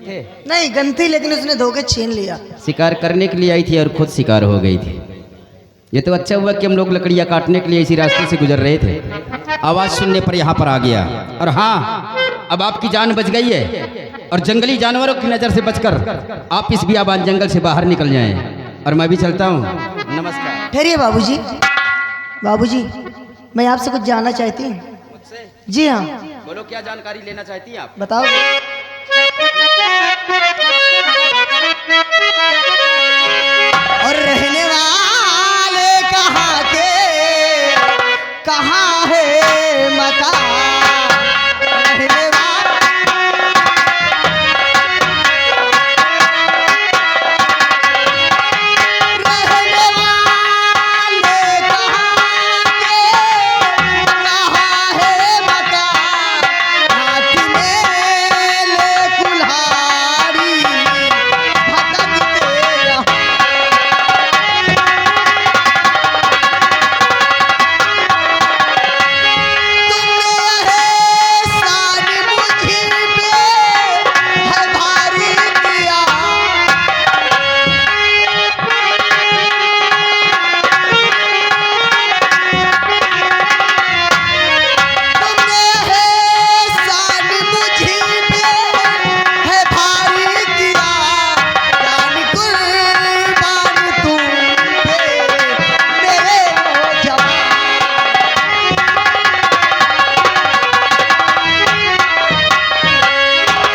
थे? नहीं गन थी, लेकिन उसने धोखे छीन लिया। शिकार करने के लिए आई थी और खुद शिकार हो गई थी। ये तो अच्छा हुआ कि हम लोग लकड़ियाँ काटने के लिए इसी रास्ते से गुजर रहे थे, आवाज़ सुनने पर यहाँ पर आ गया। और हाँ, अब आपकी जान बच गई है और जंगली जानवरों की नज़र से बचकर आप इस बियाबान जंगल से बाहर निकल जाएं। और मैं भी चलता हूँ। नमस्कार। ठहरिए बाबूजी। बाबूजी, मैं आपसे कुछ जानना चाहती हूँ। मुझसे? जी हाँ। बोलो, क्या जानकारी लेना चाहती हैं आप? बताओ। और रहने वाले कहाँ के, कहाँ है मकान? रहने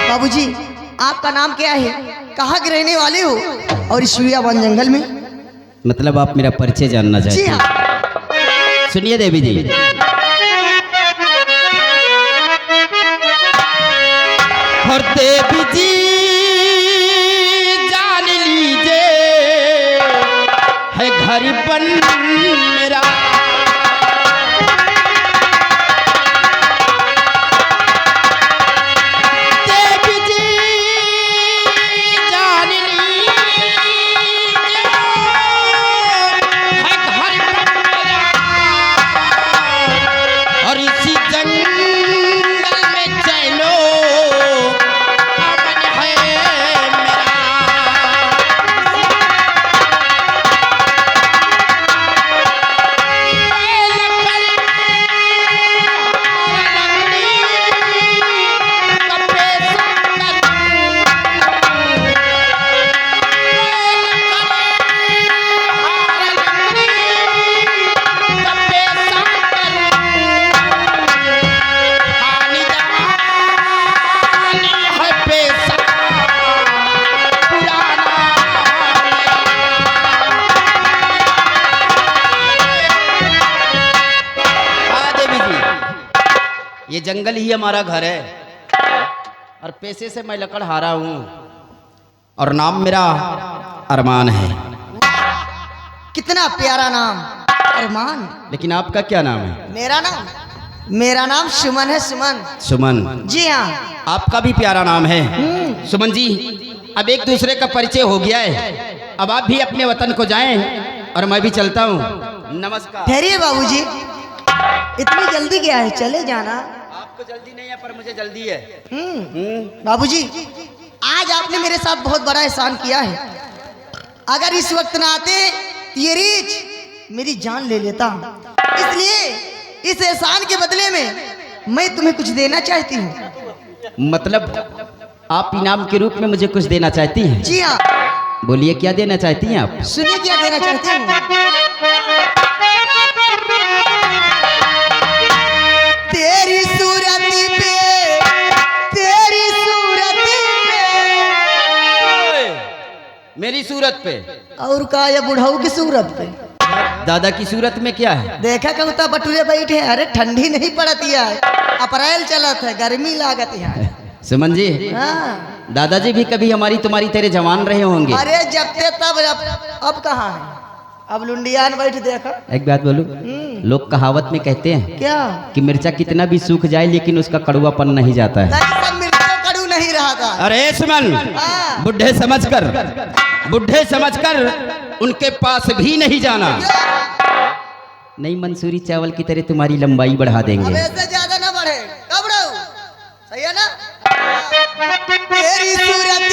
बाबूजी, आपका नाम क्या है? कहाँ के रहने वाले हो? और इस बियाबान जंगल में? मतलब आप मेरा परिचय जानना चाहते हैं? जी हाँ। सुनिए देवी जी, और देवी जी जान लीजिए है घर बन मेरा। ये जंगल ही हमारा घर है और पैसे से मैं लकड़ हारा हूँ और नाम मेरा अरमान है। कितना प्यारा नाम, अरमान। लेकिन आपका क्या नाम है? मेरा नाम सुमन है। सुमन। सुमन? जी हाँ। आपका भी प्यारा नाम है। सुमन जी, अब एक दूसरे का परिचय हो गया है, अब आप भी अपने वतन को जाएं और मैं भी चलता हूँ। नमस्कार। ठहरिए बाबूजी, इतनी जल्दी क्या है? चले जाना। आपको जल्दी नहीं है पर मुझे जल्दी है। बाबूजी, आज आपने मेरे साथ बहुत बड़ा एहसान किया है। अगर इस वक्त ना आते ये रीछ मेरी जान ले लेता। इसलिए इस एहसान के बदले में मैं तुम्हें कुछ देना चाहती हूँ। मतलब आप इनाम के रूप में मुझे कुछ देना चाहती हैं? जी हाँ। बोलिए, क्या देना चाहती हैं आप? सुनिए, क्या देना चाहती हूँ। तेरी सूरत पे, तेरी सूरत पे। मेरी सूरत पे? और का या बुढ़ाऊ की सूरत पे? दादा की सूरत में क्या है? देखा कहता बटुरे बैठे। अरे ठंडी नहीं पड़ती है, अप्रैल चलत है, गर्मी लागत है। सुमन जी, हाँ। दादाजी भी कभी हमारी तुम्हारी तेरे जवान रहे होंगे। अरे जब ते तब, अब कहाँ है? अब लुंडियान बैठ देखा। एक बात बोलूं, लोग कहावत में कहते हैं क्या? कि मिर्चा कितना भी सूख जाए लेकिन उसका कड़वापन नहीं जाता है। सब मिर्चा कड़ू नहीं रहा था। अरे सुमन, बुढ़े समझकर उनके पास भी नहीं जाना। नहीं, मंसूरी चावल की तरह तुम्हारी लंबाई बढ़ा देंगे। अब ऐसे ज्यादा ना बढ़े। कब रहू? सही है ना? तेरी सूरत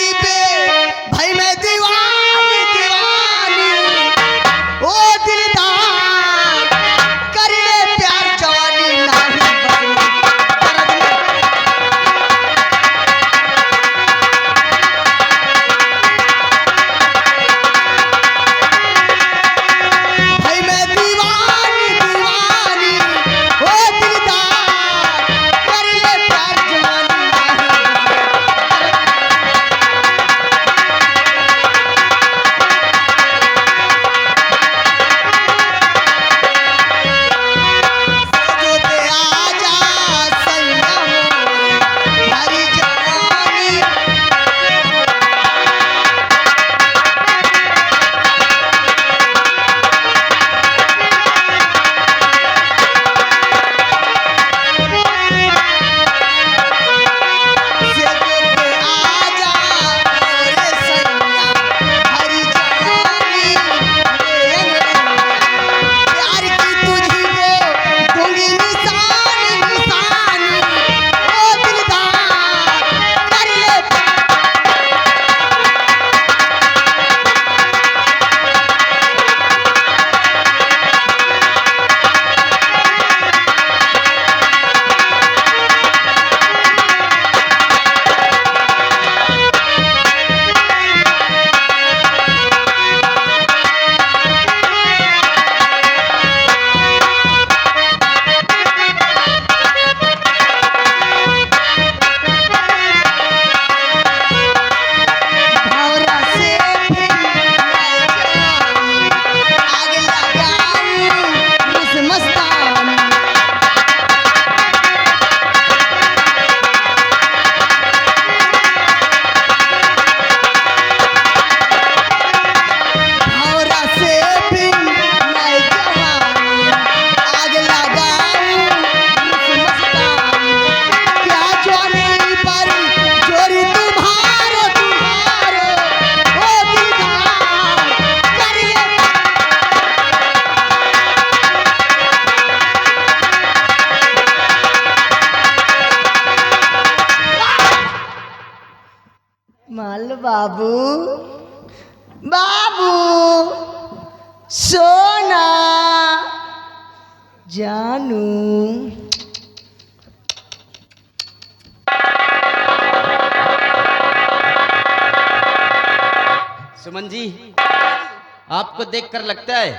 मान लो बाबू, बाबू सोना जानू। सुमन जी, आपको देखकर लगता है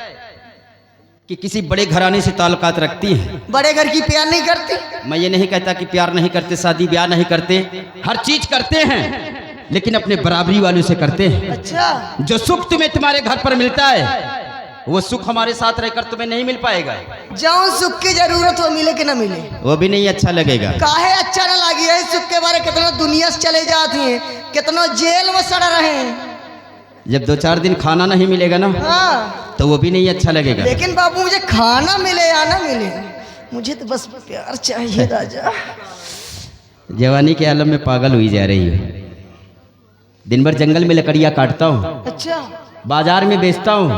कि किसी बड़े घराने से ताल्लुकात रखती है। बड़े घर की प्यार नहीं करती। मैं ये नहीं कहता कि प्यार नहीं करते, शादी ब्याह नहीं करते, हर चीज करते हैं, लेकिन अपने बराबरी वालों से करते हैं। अच्छा, जो सुख तुम्हें तुम्हारे घर पर मिलता है, वो सुख हमारे साथ रहकर तुम्हें नहीं मिल पाएगा। जाऊं सुख की जरूरत हो, मिले कि ना मिले, वो भी नहीं अच्छा लगेगा। काहे अच्छा ना लगी है। सुख के बारे कितना दुनिया से चले जाती है, कितना जेल में सड़ रहे हैं। जब 2-4 दिन खाना नहीं मिलेगा ना, हाँ, तो वो भी नहीं अच्छा लगेगा। लेकिन बाबू मुझे खाना मिले या ना मिले, मुझे तो बस प्यार चाहिए राजा। जवानी के आलम में पागल हुई जा रही है। दिन भर जंगल में लकड़ियाँ काटता हूँ, अच्छा, बाजार में बेचता हूँ,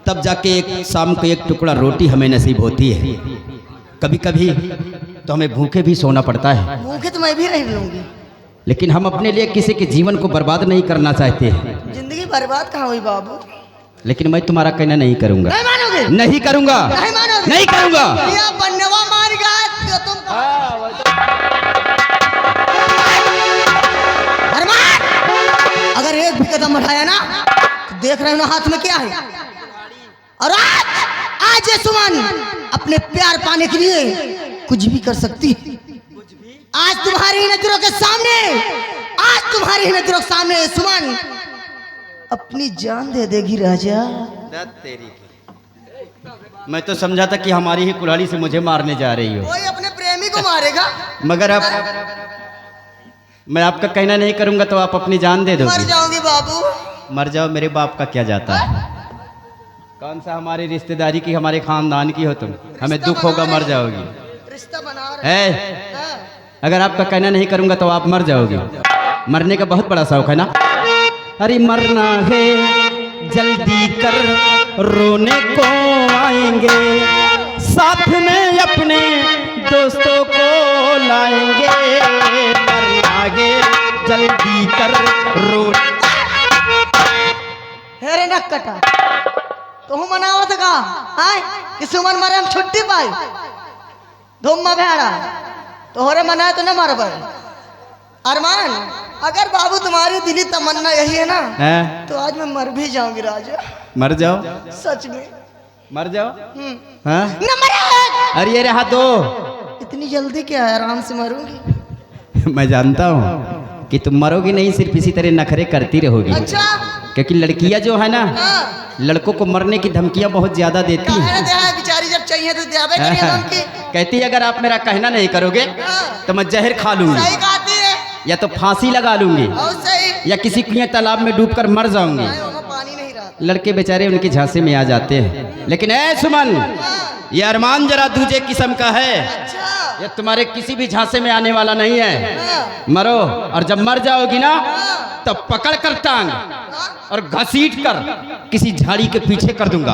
तब जाके एक शाम को एक टुकड़ा रोटी हमें नसीब होती है। कभी कभी तो हमें भूखे भी सोना पड़ता है, भूखे तो मैं भी रह लूंगी, लेकिन हम अपने लिए किसी के जीवन को बर्बाद नहीं करना चाहते हैं। जिंदगी बर्बाद कहाँ हुई बाबू। लेकिन मैं तुम्हारा कहना नहीं करूंगा। नहीं मानोगे? नहीं करूंगा, नहीं मानोगे? नहीं करूंगा। या बनवा मार गया तो तुम अरमान, अगर एक भी कदम उठाया ना तो देख रहे हो ना हाथ में क्या है। और आज ये सुमन अपने प्यार पाने के लिए कुछ भी कर सकती है। आज तुम्हारी नजरों के सामने, आज तुम्हारी नजरों के सामने सुमन अपनी जान दे देगी राजा। मैं तो समझा था कि हमारी ही कुल्हाड़ी से मुझे मारने जा रही हो। कोई अपने प्रेमी को मारेगा, मगर अब मैं आपका कहना नहीं करूंगा तो आप अपनी जान दे मर दोगे। जाऊंगी बाबू। मर जाओ, मेरे बाप का क्या जाता है। कौन सा हमारी रिश्तेदारी की, हमारे खानदान की हो तुम, हमें दुख होगा, मर जाओगी। रिश्ता बना रहे है, हाँ। अगर आपका कहना नहीं करूंगा तो आप मर जाओगे। मरने का बहुत बड़ा शौक है ना। अरे मरना है जल्दी कर, रोने को आएंगे, साथ में अपने दोस्तों को लाएंगे। मरना है जल्दी कर, रोने। हेरे नक कटा तो हूँ मनावत का आए कि सुमन मरे हम छुट्टी पाई धूम भेड़ा तो होरे मनाए तो न मर पाए। अरमान, अगर बाबू तुम्हारी दिली तमन्ना यही है ना, है? तो आज मैं मर भी जाऊंगी राजा। मर जाओ, सच में मर जाओ। हाँ? नंबर एक। अरे ये रहा दो। इतनी जल्दी क्या है, आराम से मरूंगी। मैं जानता हूँ कि तुम मरोगी नहीं, सिर्फ इसी तरह नखरे करती रहोगी। अच्छा, क्योंकि लड़कियां जो है ना, हाँ। लड़कों को मरने की धमकियां बहुत ज्यादा देती काहे हैं। ना दे बेचारी, जब चाहिए तो देवे करिए ना उनकी। कहती है अगर आप मेरा कहना नहीं करोगे हाँ। तो मैं जहर खा लूंगी, सही कहती है, या तो फांसी लगा लूंगी, और सही। या किसी कुएं तालाब में डूबकर मर जाऊंगी। नहीं, वहाँ पानी नहीं रहा। लड़के बेचारे उनकी झांसे में आ जाते हैं। लेकिन ऐ सुमन, ये अरमान जरा दूजे किस्म का है। अच्छा, ये तुम्हारे किसी भी झांसे में आने वाला नहीं है। हाँ। मरो, और जब मर जाओगी ना तब पकड़ कर टांग और घसीट कर किसी झाड़ी के पीछे कर दूंगा,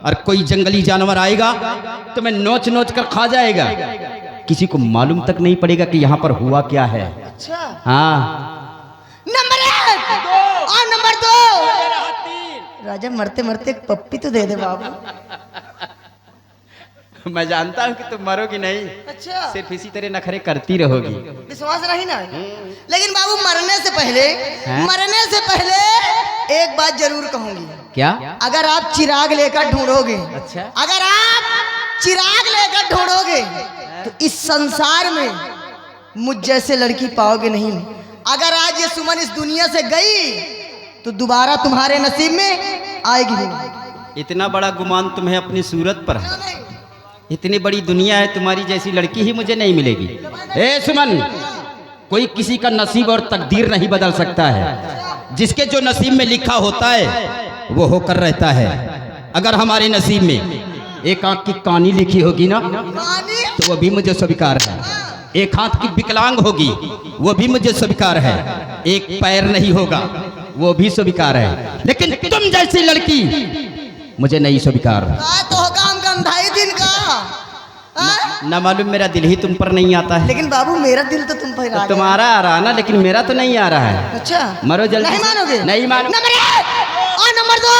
और कोई जंगली जानवर आएगा तो मैं नोच नोच कर खा जाएगा। किसी को मालूम तक नहीं पड़ेगा कि यहाँ पर हुआ क्या है। अच्छा। हाँ। नंबर 1 और नंबर 2। राजा मरते मरते एक पप्पी तो दे दे बाबू। मैं जानता हूँ कि तुम मरोगी नहीं, अच्छा, सिर्फ इसी तरह नखरे करती रहोगी। विश्वास नहीं ना। लेकिन बाबू मरने से पहले, हैं? मरने से पहले एक बात जरूर कहूंगी। क्या? अगर आप चिराग लेकर ढूंढोगे, अच्छा। अगर आप चिराग लेकर ढूंढोगे तो इस संसार में मुझ जैसे लड़की पाओगे नहीं। अगर आज ये सुमन इस दुनिया से गई तो दोबारा तुम्हारे नसीब में आएगी नहीं। इतना बड़ा गुमान तुम्हें अपनी सूरत पर है। इतनी बड़ी दुनिया है, तुम्हारी जैसी लड़की ही मुझे नहीं मिलेगी। ए सुमन, कोई किसी का नसीब और तकदीर नहीं बदल सकता है। जिसके जो नसीब में लिखा होता है वो होकर रहता है। अगर हमारे नसीब में एक आंख की कानी लिखी होगी ना तो वो भी मुझे स्वीकार है। एक हाथ की विकलांग होगी वो भी मुझे स्वीकार है। एक पैर नहीं होगा वो भी स्वीकार है। लेकिन तुम जैसी लड़की मुझे नहीं स्वीकार। तो काम का अंधाई दिन का ना मालूम मेरा दिल ही तुम पर नहीं आता है। लेकिन बाबू मेरा दिल तो तुम पर आ गया। तुम्हारा आ रहा ना, लेकिन मेरा तो नहीं आ रहा है। अच्छा मरो जल्दी। नहीं मानोगे? नहीं मानो। नंबर 1 और नंबर 2।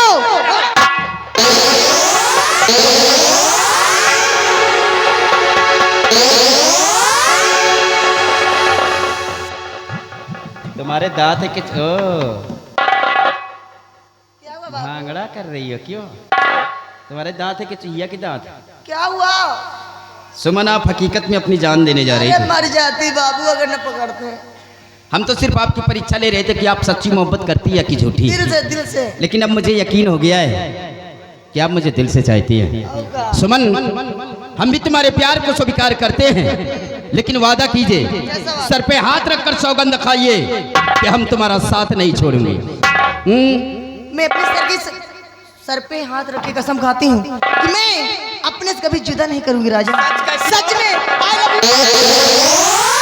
तुम्हारे दांत है कि ओ क्या हुआ बाबू? भांगड़ा कर रही हो क्यों? तुम्हारे दांत है कि चुहिया की दांत? क्या हुआ? सुमन, आप हकीकत में अपनी जान देने जा रही अरे थी। मर जाती बाबू अगर न पकड़ते। हम तो सिर्फ आपकी परीक्षा ले रहे थे कि आप सच्ची मोहब्बत करती है कि झूठी। दिल से। लेकिन अब मुझे यकीन हो गया है कि आप मुझे दिल से चाहती है। होगा। सुमन, हम भी तुम्हारे प्यार को स्वीकार करते हैं, लेकिन वादा कीजिए, सर पे हाथ रखकर सौगंध खाइए कि हम तुम्हारा साथ नहीं छोड़ेंगे। मैं अपने सर पे हाथ रख के कसम खाती हूँ कि मैं अपने से कभी जुदा नहीं करूंगी राजा। सच में I love you।